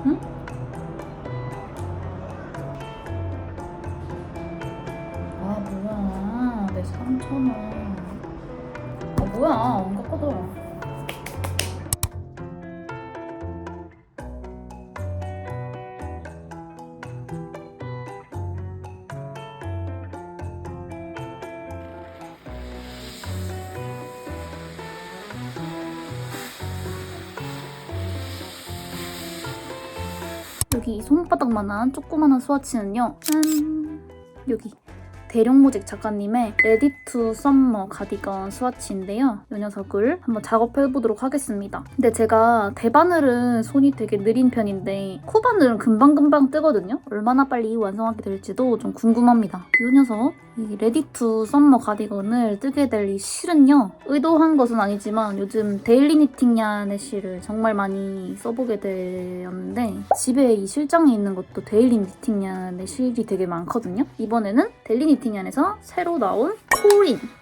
응? 아 뭐야 내 3,000원. 아 뭐야 안 깎아줘. 여기 이 손바닥만한 조그만한 스와치는요. 짠! 여기 대령 모직 작가님의 레디 투 썸머 가디건 스와치인데요. 이 녀석을 한번 작업해보도록 하겠습니다. 근데 제가 대바늘은 손이 되게 느린 편인데 코바늘은 금방금방 뜨거든요. 얼마나 빨리 완성하게 될지도 좀 궁금합니다. 이 녀석, 이 레디 투 썸머 가디건을 뜨게 될 이 실은요. 의도한 것은 아니지만 요즘 데일리 니팅 얀의 실을 정말 많이 써보게 되었는데 집에 이 실장에 있는 것도 데일리 니팅 얀의 실이 되게 많거든요. 이번에는 데일리 니팅 얀에서 새로 나온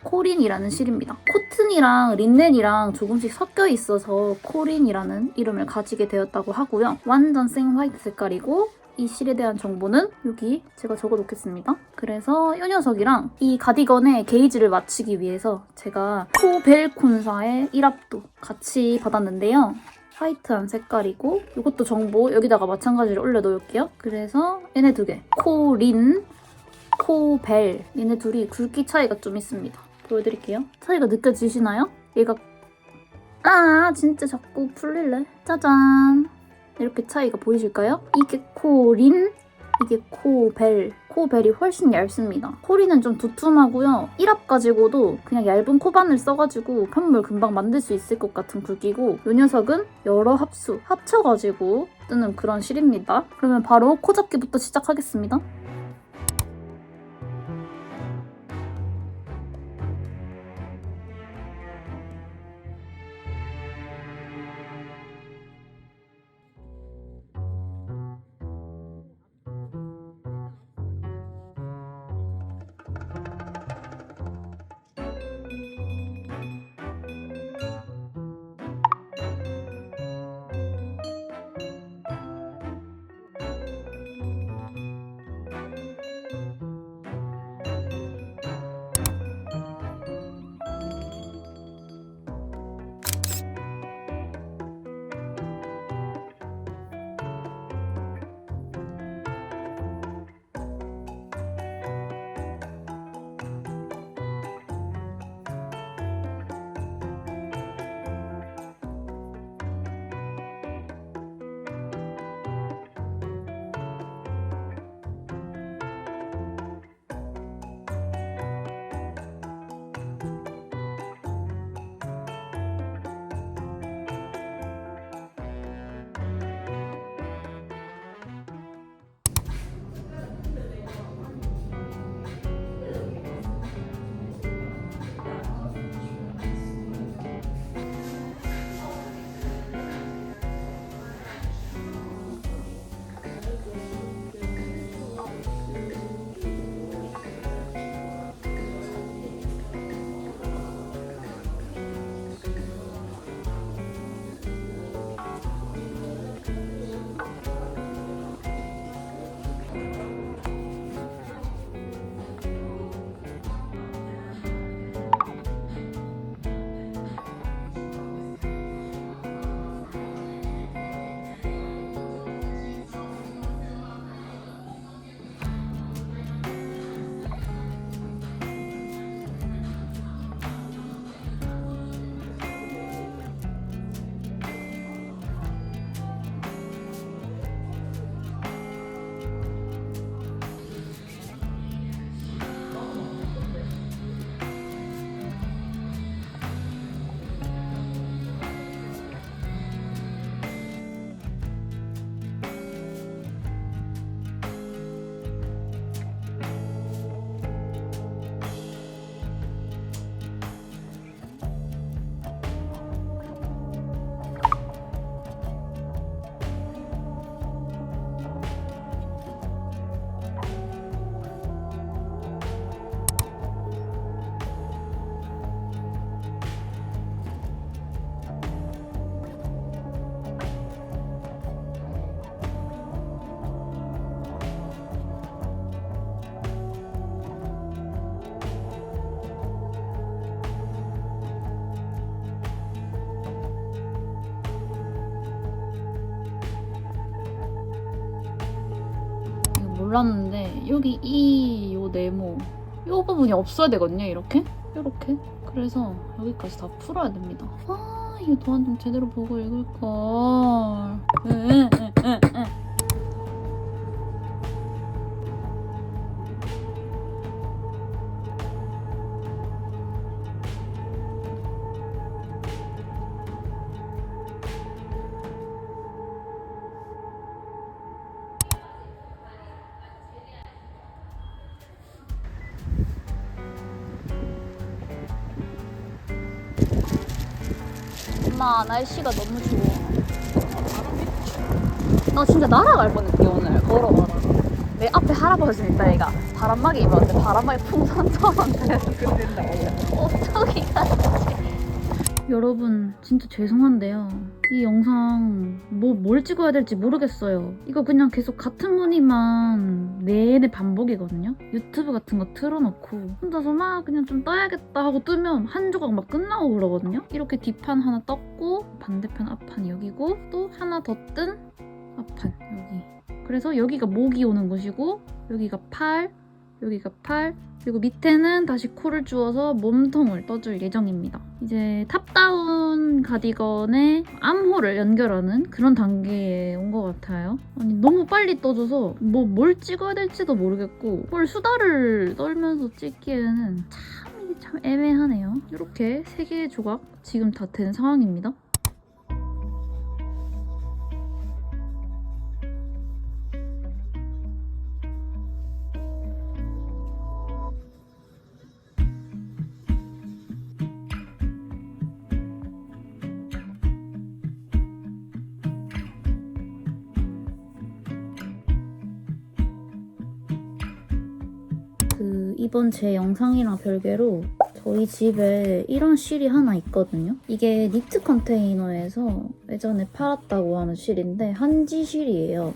코린이라는 실입니다. 코튼이랑 린넨이랑 조금씩 섞여 있어서 코린이라는 이름을 가지게 되었다고 하고요. 완전 생 화이트 색깔이고 이 실에 대한 정보는 여기 제가 적어놓겠습니다. 그래서 이 녀석이랑 이 가디건의 게이지를 맞추기 위해서 제가 코벨콘사의 1합도 같이 받았는데요. 화이트한 색깔이고 이것도 정보 여기다가 마찬가지로 올려놓을게요. 그래서 얘네 두 개, 코린, 코벨, 얘네 둘이 굵기 차이가 좀 있습니다. 보여드릴게요. 차이가 느껴지시나요? 얘가 진짜 자꾸 풀릴래? 짜잔! 이렇게 차이가 보이실까요? 이게 코린, 이게 코벨. 코벨이 훨씬 얇습니다. 코린은 좀 두툼하고요. 1합 가지고도 그냥 얇은 코바늘 써가지고 편물 금방 만들 수 있을 것 같은 굵기고 이 녀석은 여러 합수, 합쳐가지고 뜨는 그런 실입니다. 그러면 바로 코 잡기부터 시작하겠습니다. 몰랐는데 여기 요 네모 요 부분이 없어야 되거든요. 이렇게. 그래서 여기까지 다 풀어야 됩니다. 아, 이거 도안 좀 제대로 보고 읽을걸. 엄마, 날씨가 너무 좋아. 나 진짜 날아갈 뻔했대 오늘 걸어가다가. 내 앞에 할아버지 있다 얘가 바람막이 입었는데 바람막이 풍선처럼 돼서 어떡해. 여러분 진짜 죄송한데요, 이 영상 뭘 찍어야 될지 모르겠어요. 이거 그냥 계속 같은 무늬만 내내 반복이거든요. 유튜브 같은 거 틀어놓고 혼자서 막 그냥 좀 떠야겠다 하고 뜨면 한 조각 막 끝나고 그러거든요. 이렇게 뒷판 하나 떴고 반대편 앞판 여기고 또 하나 더 뜬 앞판 여기. 그래서 여기가 목이 오는 곳이고 여기가 팔, 여기가 팔, 그리고 밑에는 다시 코를 주워서 몸통을 떠줄 예정입니다. 이제 탑다운 가디건에 암호를 연결하는 그런 단계에 온 것 같아요. 아니 너무 빨리 떠줘서 뭘 찍어야 될지도 모르겠고 뭘 수다를 떨면서 찍기에는 이게 참 애매하네요. 이렇게 3개의 조각 지금 다 된 상황입니다. 이번 제 영상이랑 별개로 저희 집에 이런 실이 하나 있거든요. 이게 니트 컨테이너에서 예전에 팔았다고 하는 실인데 한지 실이에요.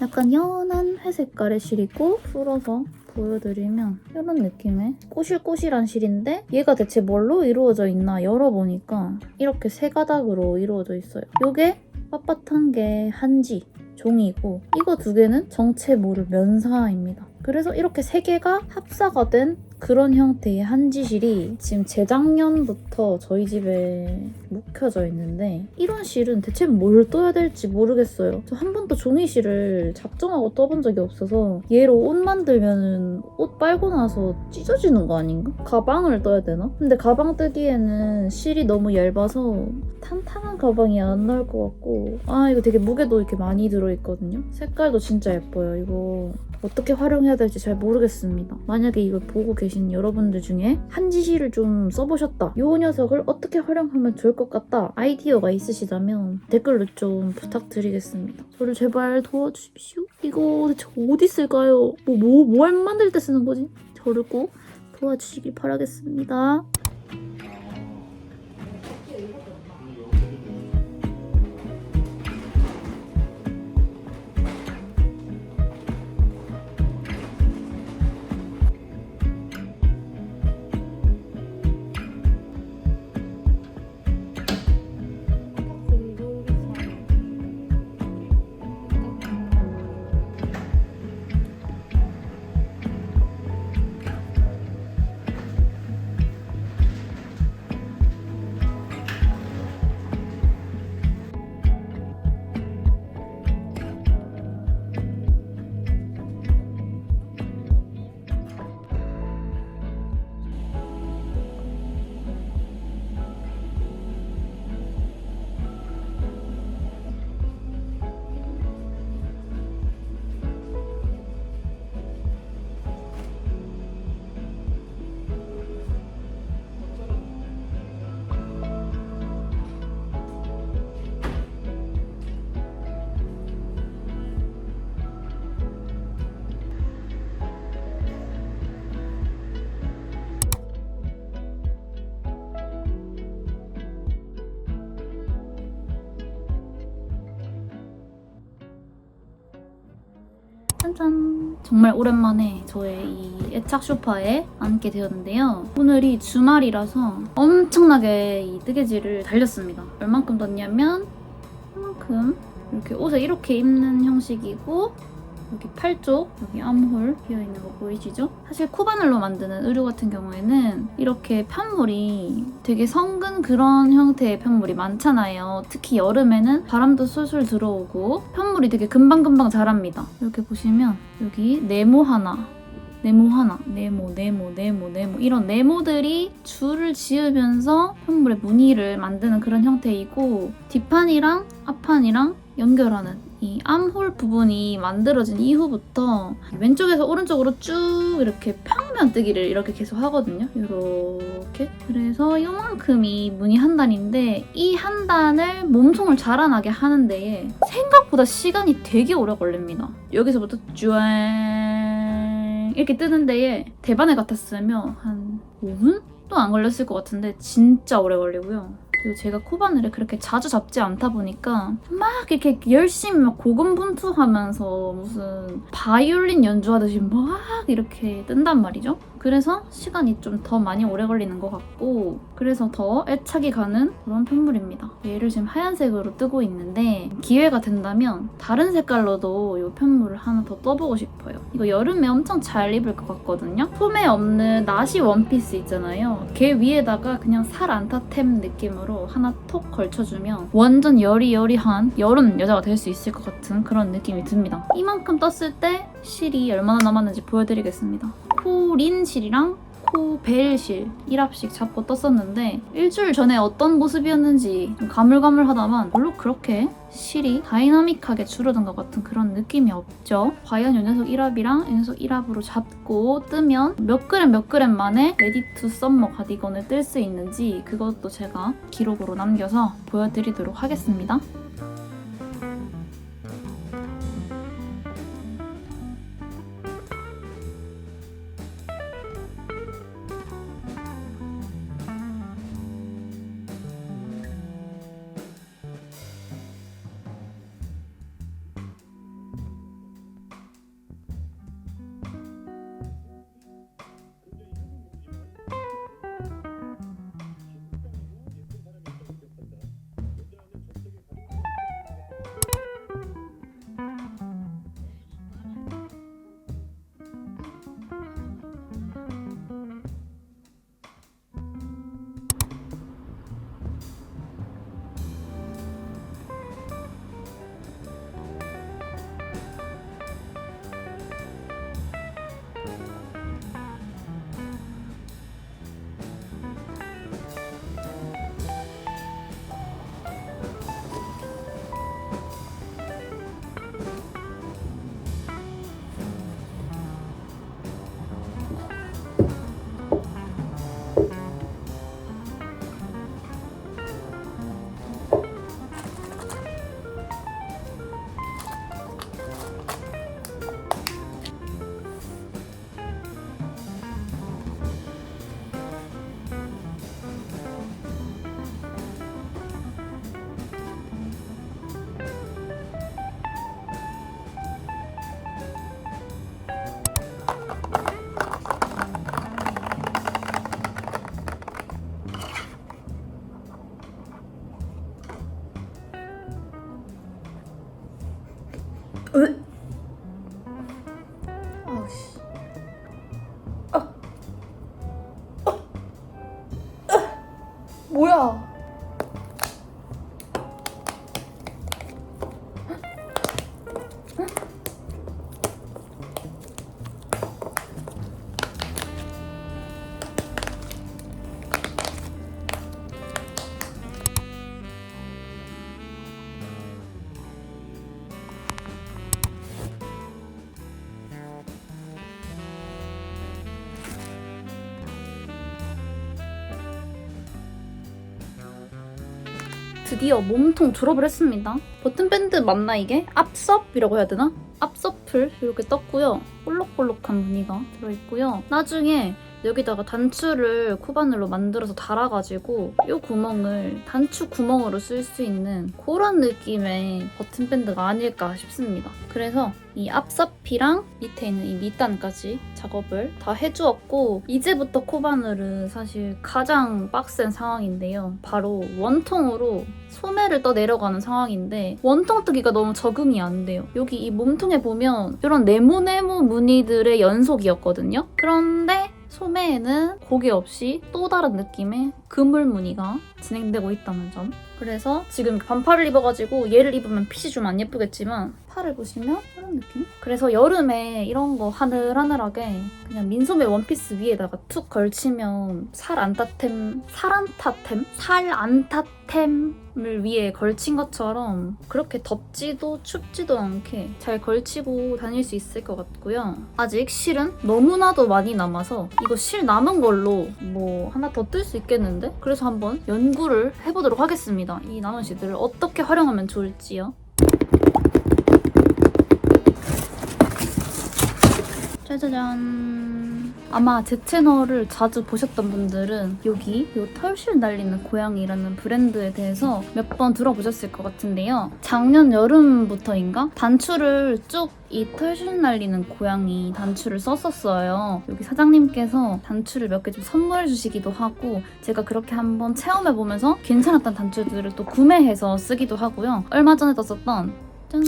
약간 연한 회색깔의 실이고 풀어서 보여드리면 이런 느낌의 꼬실꼬실한 실인데 얘가 대체 뭘로 이루어져 있나 열어보니까 이렇게 3가닥으로 이루어져 있어요. 요게 빳빳한 게 한지 종이고 이거 2개는 정체 모를 면사입니다. 그래서 이렇게 3개가 합사가 된 그런 형태의 한지실이 지금 재작년부터 저희 집에 묵혀져 있는데 이런 실은 대체 뭘 떠야 될지 모르겠어요. 저 한 번도 종이실을 작정하고 떠본 적이 없어서 얘로 옷 만들면 옷 빨고 나서 찢어지는 거 아닌가? 가방을 떠야 되나? 근데 가방 뜨기에는 실이 너무 얇아서 탄탄한 가방이 안 나올 것 같고 이거 되게 무게도 이렇게 많이 들어있거든요. 색깔도 진짜 예뻐요. 이거 어떻게 활용해야 될지 잘 모르겠습니다. 만약에 이걸 보고 계신 여러분들 중에 한지실을 좀 써보셨다, 이 녀석을 어떻게 활용하면 좋을 것 같다 아이디어가 있으시다면 댓글로 좀 부탁드리겠습니다. 저를 제발 도와주십시오. 이거 대체 어디 쓸까요? 뭘 만들 때 쓰는 거지? 저를 꼭 도와주시길 바라겠습니다. 짠짠! 정말 오랜만에 저의 이 애착 소파에 앉게 되었는데요. 오늘이 주말이라서 엄청나게 이 뜨개질을 달렸습니다. 얼만큼 떴냐면 이만큼 이렇게 옷을 이렇게 입는 형식이고 여기 팔 쪽, 여기 암홀 비어있는 거 보이시죠? 사실 코바늘로 만드는 의류 같은 경우에는 이렇게 편물이 되게 성근 그런 형태의 편물이 많잖아요. 특히 여름에는 바람도 술술 들어오고 편물이 되게 금방금방 자랍니다. 이렇게 보시면 여기 네모 하나, 네모 이런 네모들이 줄을 지으면서 편물의 무늬를 만드는 그런 형태이고 뒷판이랑 앞판이랑 연결하는 이 암홀 부분이 만들어진 이후부터 왼쪽에서 오른쪽으로 쭉 이렇게 평면 뜨기를 이렇게 계속 하거든요. 이렇게. 그래서 이만큼이 무늬 한 단인데 이 한 단을 몸통을 자라나게 하는 데에 생각보다 시간이 되게 오래 걸립니다. 여기서부터 쭈앙 이렇게 뜨는 데에 대바늘 같았으면 한 5분도 안 걸렸을 것 같은데 진짜 오래 걸리고요. 그리고 제가 코바늘을 그렇게 자주 잡지 않다 보니까 막 이렇게 열심히 막 고군분투하면서 무슨 바이올린 연주하듯이 막 이렇게 뜬단 말이죠. 그래서 시간이 좀 더 많이 오래 걸리는 것 같고 그래서 더 애착이 가는 그런 편물입니다. 얘를 지금 하얀색으로 뜨고 있는데 기회가 된다면 다른 색깔로도 이 편물을 하나 더 떠보고 싶어요. 이거 여름에 엄청 잘 입을 것 같거든요. 소매 없는 나시 원피스 있잖아요. 걔 위에다가 그냥 살 안타템 느낌으로 하나 톡 걸쳐주면 완전 여리여리한 여름 여자가 될 수 있을 것 같은 그런 느낌이 듭니다. 이만큼 떴을 때 실이 얼마나 남았는지 보여드리겠습니다. 코린 실이랑 코벨 실 1합씩 잡고 떴었는데 일주일 전에 어떤 모습이었는지 좀 가물가물하다만 별로 그렇게 실이 다이나믹하게 줄어든 것 같은 그런 느낌이 없죠. 과연 이 녀석 1합이랑 이 녀석 1합으로 잡고 뜨면 몇 그램 만에 레디 투 썸머 가디건을 뜰 수 있는지 그것도 제가 기록으로 남겨서 보여드리도록 하겠습니다. 아우씨. 뭐야? 드디어 몸통 졸업을 했습니다. 버튼밴드 맞나 이게? 앞섭이라고 해야 되나? 앞서풀 이렇게 떴고요. 볼록볼록한 무늬가 들어있고요. 나중에 여기다가 단추를 코바늘로 만들어서 달아가지고 이 구멍을 단추 구멍으로 쓸 수 있는 그런 느낌의 버튼 밴드가 아닐까 싶습니다. 그래서 이 앞사피랑 밑에 있는 이 밑단까지 작업을 다 해주었고 이제부터 코바늘은 사실 가장 빡센 상황인데요. 바로 원통으로 소매를 떠 내려가는 상황인데 원통 뜨기가 너무 적응이 안 돼요. 여기 이 몸통에 보면 이런 네모네모 무늬들의 연속이었거든요. 그런데 소매에는 고개 없이 또 다른 느낌의 그물 무늬가 진행되고 있다는 점. 그래서 지금 반팔을 입어가지고 얘를 입으면 핏이 좀 안 예쁘겠지만 팔을 보시면 이런 느낌? 그래서 여름에 이런 거 하늘하늘하게 그냥 민소매 원피스 위에다가 툭 걸치면 살 안 타템을 위에 걸친 것처럼 그렇게 덥지도 춥지도 않게 잘 걸치고 다닐 수 있을 것 같고요. 아직 실은 너무나도 많이 남아서 이거 실 남은 걸로 뭐 하나 더 뜰 수 있겠는데? 그래서 한번 연구를 해보도록 하겠습니다. 이 남은 실들을 어떻게 활용하면 좋을지요. 짜자잔. 아마 제 채널을 자주 보셨던 분들은 여기 이 털실 날리는 고양이라는 브랜드에 대해서 몇 번 들어보셨을 것 같은데요. 작년 여름부터인가? 단추를 쭉 이 털실 날리는 고양이 단추를 썼었어요. 여기 사장님께서 단추를 몇 개 좀 선물해 주시기도 하고 제가 그렇게 한번 체험해보면서 괜찮았던 단추들을 또 구매해서 쓰기도 하고요. 얼마 전에 떴었던 짠!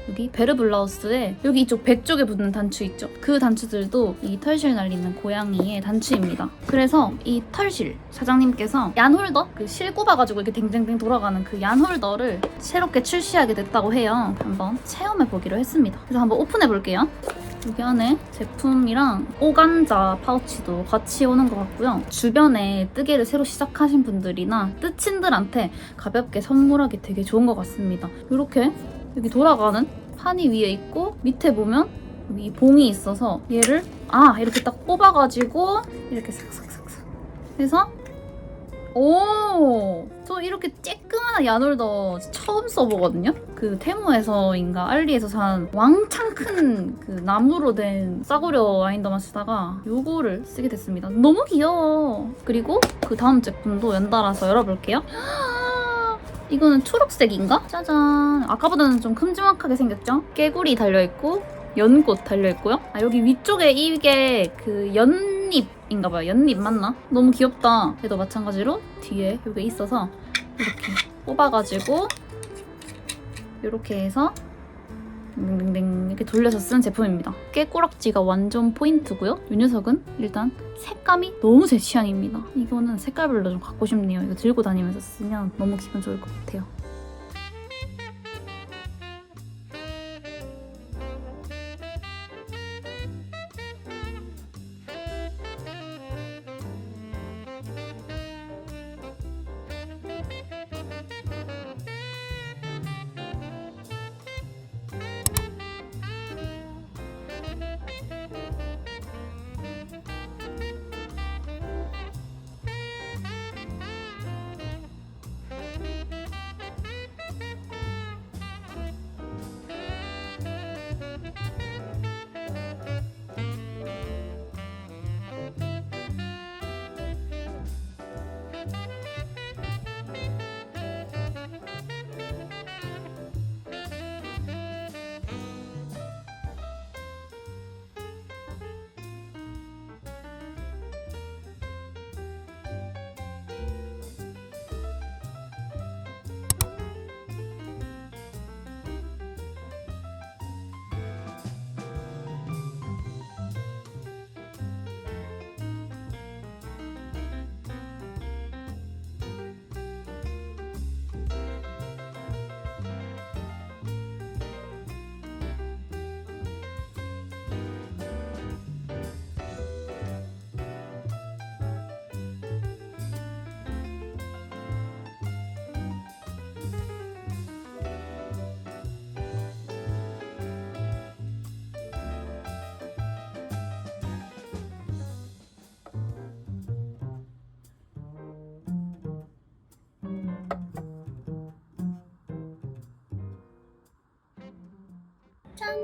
여기 베르블라우스에 여기 이쪽 배 쪽에 붙는 단추 있죠? 그 단추들도 이 털실 날리는 고양이의 단추입니다. 그래서 이 털실 사장님께서 얀홀더? 그 실 꼽아가지고 이렇게 댕댕댕 돌아가는 그 얀홀더를 새롭게 출시하게 됐다고 해요. 한번 체험해보기로 했습니다. 그래서 한번 오픈해볼게요. 여기 안에 제품이랑 오간자 파우치도 같이 오는 것 같고요. 주변에 뜨개를 새로 시작하신 분들이나 뜨친들한테 가볍게 선물하기 되게 좋은 것 같습니다. 이렇게 여기 돌아가는 판이 위에 있고 밑에 보면 여기 봉이 있어서 얘를 이렇게 딱 뽑아가지고 이렇게 싹싹싹싹 해서 저 이렇게 쬐끄만한 얀홀더 처음 써보거든요? 그 테무에서인가 알리에서 산 왕창 큰 그 나무로 된 싸구려 와인더만 쓰다가 요거를 쓰게 됐습니다. 너무 귀여워. 그리고 그 다음 제품도 연달아서 열어볼게요. 이거는 초록색인가? 짜잔. 아까보다는 좀 큼지막하게 생겼죠? 깨구리 달려있고 연꽃 달려있고요. 여기 위쪽에 이게 그 연잎인가봐요. 연잎 맞나? 너무 귀엽다. 얘도 마찬가지로 뒤에 이게 있어서 이렇게 뽑아가지고 이렇게 해서 댕댕댕 이렇게 돌려서 쓰는 제품입니다. 깨꼬락지가 완전 포인트고요. 이 녀석은 일단 색감이 너무 제 취향입니다. 이거는 색깔별로 좀 갖고 싶네요. 이거 들고 다니면서 쓰면 너무 기분 좋을 것 같아요. 짠!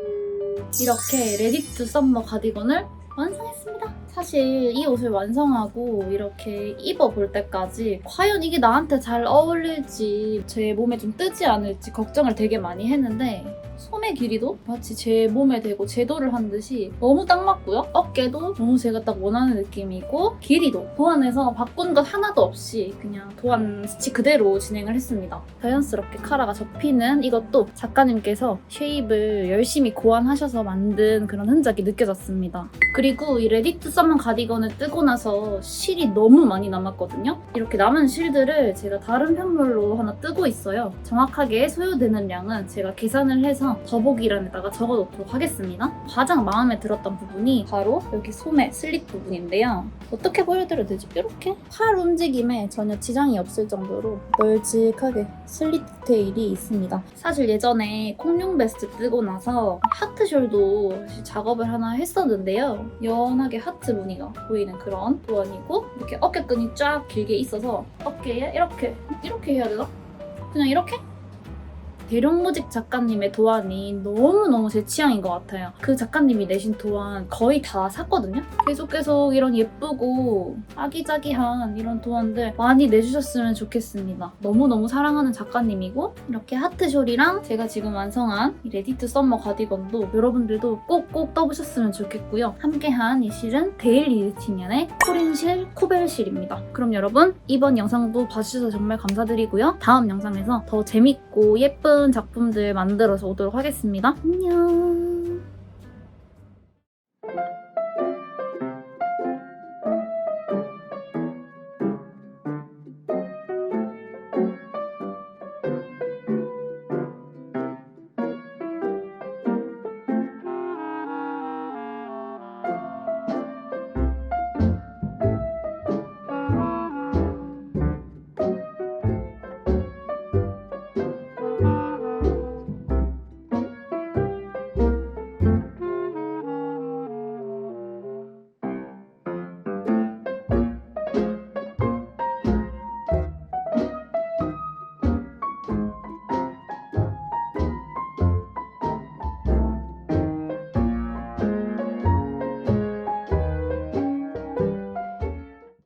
이렇게 레디 투 썸머 가디건을 완성했습니다. 사실 이 옷을 완성하고 이렇게 입어볼 때까지 과연 이게 나한테 잘 어울릴지 제 몸에 좀 뜨지 않을지 걱정을 되게 많이 했는데 소매 길이도 마치 제 몸에 대고 제도를 한 듯이 너무 딱 맞고요. 어깨도 너무 제가 딱 원하는 느낌이고 길이도 도안에서 바꾼 것 하나도 없이 그냥 도안 스치 그대로 진행을 했습니다. 자연스럽게 카라가 접히는 이것도 작가님께서 쉐입을 열심히 고안하셔서 만든 그런 흔적이 느껴졌습니다. 그리고 이 레디 투 서머 가디건을 뜨고 나서 실이 너무 많이 남았거든요. 이렇게 남은 실들을 제가 다른 편물로 하나 뜨고 있어요. 정확하게 소요되는 양은 제가 계산을 해서 더보기란에다가 적어놓도록 하겠습니다. 가장 마음에 들었던 부분이 바로 여기 소매 슬릿 부분인데요. 어떻게 보여드려야 되지? 이렇게 팔 움직임에 전혀 지장이 없을 정도로 널찍하게 슬릿 디테일이 있습니다. 사실 예전에 콩룡 베스트 뜨고 나서 하트숄도 작업을 하나 했었는데요. 연하게 하트 무늬가 보이는 그런 도안이고 이렇게 어깨끈이 쫙 길게 있어서 어깨에 이렇게 해야 되나? 그냥 이렇게? 대룡무직 작가님의 도안이 너무너무 제 취향인 것 같아요. 그 작가님이 내신 도안 거의 다 샀거든요? 계속 이런 예쁘고 아기자기한 이런 도안들 많이 내주셨으면 좋겠습니다. 너무너무 사랑하는 작가님이고 이렇게 하트숄이랑 제가 지금 완성한 이 레디 투 썸머 가디건도 여러분들도 꼭꼭 떠보셨으면 좋겠고요. 함께한 이 실은 데일리 루틴연의 코린실 쿠벨실입니다. 그럼 여러분 이번 영상도 봐주셔서 정말 감사드리고요. 다음 영상에서 더 재밌고 예쁜 작품들 만들어서 오도록 하겠습니다. 안녕.